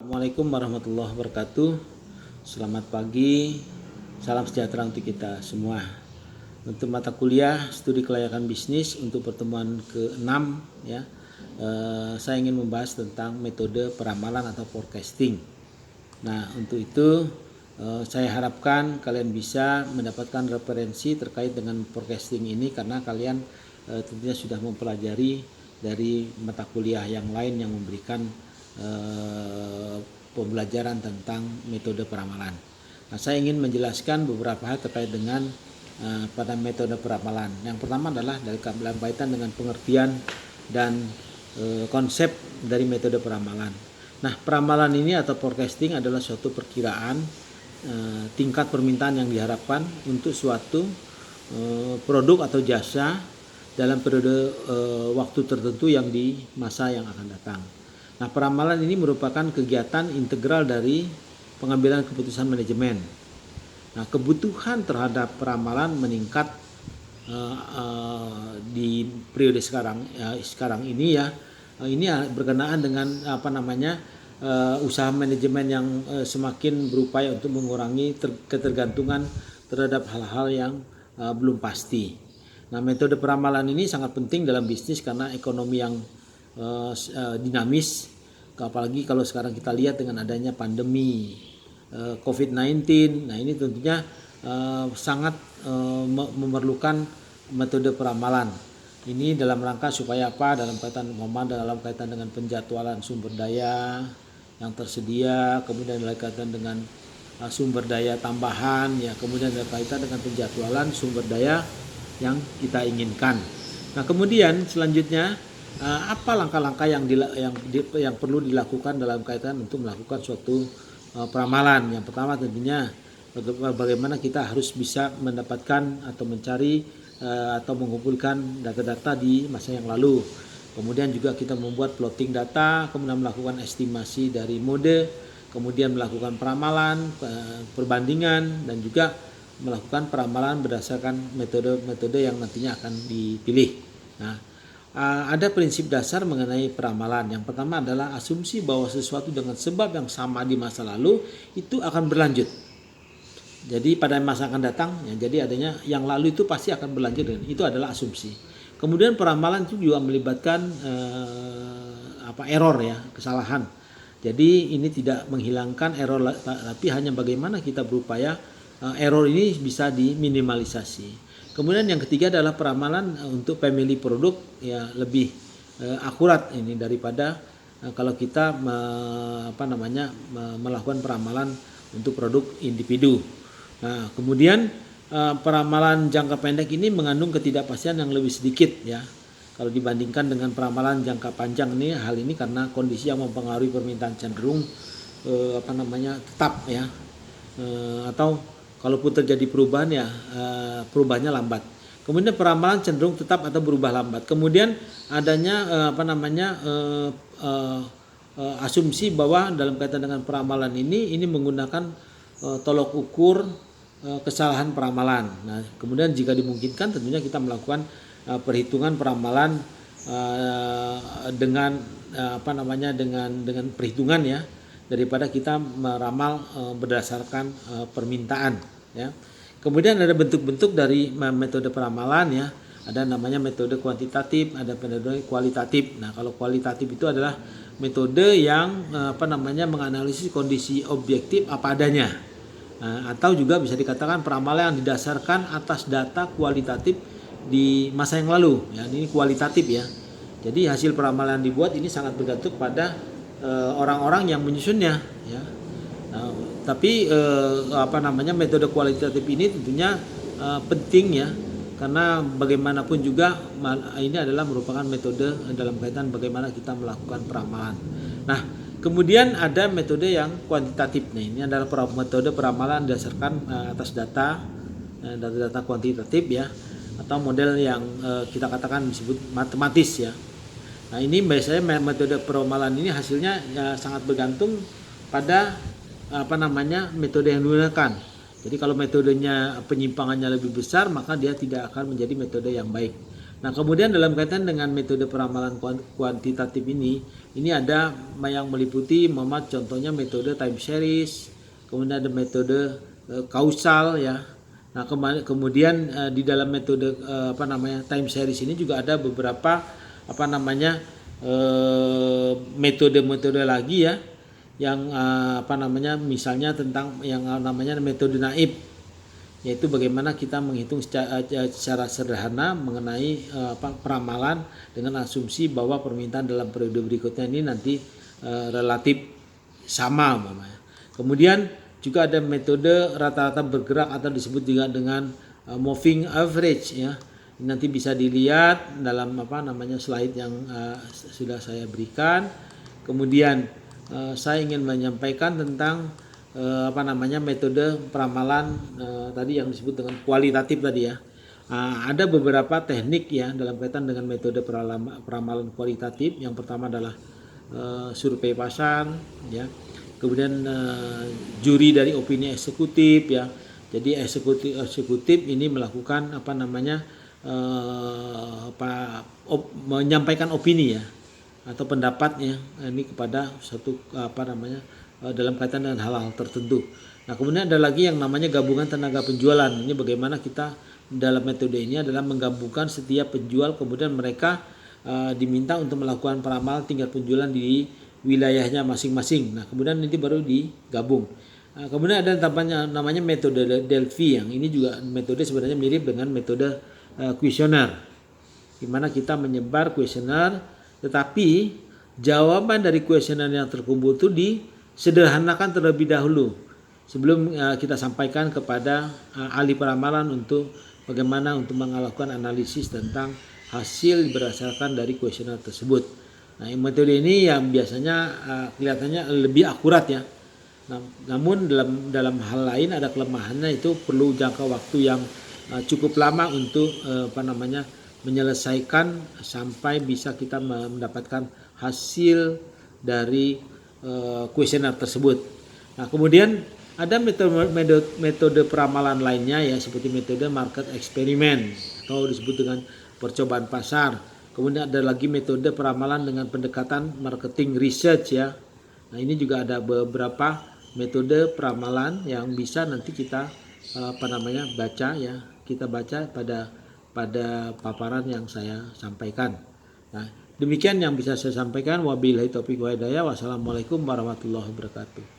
Assalamualaikum warahmatullahi wabarakatuh. Selamat pagi, salam sejahtera untuk kita semua. Untuk mata kuliah studi kelayakan bisnis untuk pertemuan ke-6 ya, saya ingin membahas tentang metode peramalan atau forecasting. Nah, untuk itu saya harapkan kalian bisa mendapatkan referensi terkait dengan forecasting ini karena kalian tentunya sudah mempelajari dari mata kuliah yang lain yang memberikan pembelajaran tentang metode peramalan. Nah, saya ingin menjelaskan beberapa hal terkait dengan pada metode peramalan. Yang pertama adalah dalam kaitan dengan pengertian dan konsep dari metode peramalan. Nah, peramalan ini atau forecasting adalah suatu perkiraan tingkat permintaan yang diharapkan untuk suatu produk atau jasa dalam periode waktu tertentu yang di masa yang akan datang. Nah, peramalan ini merupakan kegiatan integral dari pengambilan keputusan manajemen. Nah, kebutuhan terhadap peramalan meningkat di periode sekarang ini ya. Ini berkenaan dengan usaha manajemen yang semakin berupaya untuk mengurangi ketergantungan terhadap hal-hal yang belum pasti. Nah, metode peramalan ini sangat penting dalam bisnis karena ekonomi yang dinamis, apalagi kalau sekarang kita lihat dengan adanya pandemi COVID-19. Nah, ini tentunya sangat memerlukan metode peramalan. Ini dalam rangka supaya apa? Dalam kaitan dengan penjadwalan sumber daya yang tersedia, kemudian dalam kaitan dengan sumber daya tambahan, ya, kemudian dalam kaitan dengan penjadwalan sumber daya yang kita inginkan. Nah, kemudian selanjutnya apa langkah-langkah yang perlu dilakukan dalam kaitan untuk melakukan suatu peramalan. Yang pertama tentunya bagaimana kita harus bisa mendapatkan atau mencari atau mengumpulkan data-data di masa yang lalu. Kemudian juga kita membuat plotting data, kemudian melakukan estimasi dari mode, kemudian melakukan peramalan, perbandingan, dan juga melakukan peramalan berdasarkan metode-metode yang nantinya akan dipilih. Nah, ada prinsip dasar mengenai peramalan. Yang pertama adalah asumsi bahwa sesuatu dengan sebab yang sama di masa lalu itu akan berlanjut. Jadi pada masa akan datang, ya, jadi adanya yang lalu itu pasti akan berlanjut. Itu adalah asumsi. Kemudian peramalan itu juga melibatkan error, ya, kesalahan. Jadi ini tidak menghilangkan error, tapi hanya bagaimana kita berupaya error ini bisa diminimalisasi. Kemudian yang ketiga adalah peramalan untuk family produk, ya, lebih akurat ini daripada kalau kita melakukan peramalan untuk produk individu. Nah, kemudian peramalan jangka pendek ini mengandung ketidakpastian yang lebih sedikit, ya, kalau dibandingkan dengan peramalan jangka panjang. Ini hal ini karena kondisi yang mempengaruhi permintaan cenderung tetap, ya, atau kalaupun terjadi perubahan, ya, perubahannya lambat. Kemudian peramalan cenderung tetap atau berubah lambat. Kemudian adanya asumsi bahwa dalam kaitan dengan peramalan ini menggunakan tolok ukur kesalahan peramalan. Nah, kemudian jika dimungkinkan tentunya kita melakukan perhitungan peramalan dengan perhitungan, ya, daripada kita meramal berdasarkan permintaan, ya. Kemudian ada bentuk-bentuk dari metode peramalan, ya. Ada namanya metode kuantitatif, ada metode kualitatif. Nah, kalau kualitatif itu adalah metode yang menganalisis kondisi objektif apa adanya. Atau juga bisa dikatakan peramalan yang didasarkan atas data kualitatif di masa yang lalu, ya. Ini kualitatif, ya. Jadi hasil peramalan yang dibuat ini sangat bergantung pada orang-orang yang menyusunnya, ya. Nah, tapi metode kualitatif ini tentunya penting, ya, karena bagaimanapun juga ini adalah merupakan metode dalam kaitan bagaimana kita melakukan peramalan. Nah, kemudian ada metode yang kuantitatif. Nah, ini adalah metode peramalan berdasarkan atas data kuantitatif, ya, atau model yang kita katakan disebut matematis, ya. Nah, ini biasanya metode peramalan ini hasilnya, ya, sangat bergantung pada metode yang digunakan. Jadi kalau metodenya penyimpangannya lebih besar, maka dia tidak akan menjadi metode yang baik. Nah, kemudian dalam kaitan dengan metode peramalan kuantitatif ini ada yang meliputi contohnya metode time series, kemudian ada metode kausal ya. Nah, kemudian di dalam metode time series ini juga ada beberapa metode-metode lagi ya yang misalnya tentang yang namanya metode naib, yaitu bagaimana kita menghitung secara sederhana mengenai peramalan dengan asumsi bahwa permintaan dalam periode berikutnya ini nanti relatif sama umpamanya. Kemudian juga ada metode rata-rata bergerak atau disebut juga dengan moving average ya. Nanti bisa dilihat dalam slide yang sudah saya berikan. Kemudian saya ingin menyampaikan tentang metode peramalan tadi yang disebut dengan kualitatif tadi ya. Ada beberapa teknik ya dalam kaitan dengan metode peramalan kualitatif. Yang pertama adalah survei pasar ya. Kemudian juri dari opini eksekutif ya. Jadi eksekutif ini melakukan menyampaikan opini ya atau pendapatnya ini kepada satu dalam kaitan dengan hal-hal tertentu. Nah, kemudian ada lagi yang namanya gabungan tenaga penjualan. Ini bagaimana kita dalam metode ini adalah menggabungkan setiap penjual, kemudian mereka diminta untuk melakukan peramalan tingkat penjualan di wilayahnya masing-masing. Nah, kemudian nanti baru digabung. Nah, kemudian ada namanya metode Delphi, yang ini juga metode sebenarnya mirip dengan metode kuesioner, di mana kita menyebar kuesioner, tetapi jawaban dari kuesioner yang terkumpul itu disederhanakan terlebih dahulu sebelum kita sampaikan kepada ahli peramalan untuk bagaimana untuk melakukan analisis tentang hasil berdasarkan dari kuesioner tersebut. Nah, metode ini yang biasanya kelihatannya lebih akurat ya. Namun dalam hal lain ada kelemahannya, itu perlu jangka waktu yang cukup lama untuk menyelesaikan sampai bisa kita mendapatkan hasil dari kuesioner tersebut. Nah, kemudian ada metode peramalan lainnya ya, seperti metode market experiment atau disebut dengan percobaan pasar. Kemudian ada lagi metode peramalan dengan pendekatan marketing research ya. Nah, ini juga ada beberapa metode peramalan yang bisa nanti kita baca ya. Kita baca pada paparan yang saya sampaikan. Nah, demikian yang bisa saya sampaikan. Wabillahi taufiq wa hidayah. Wassalamualaikum warahmatullahi wabarakatuh.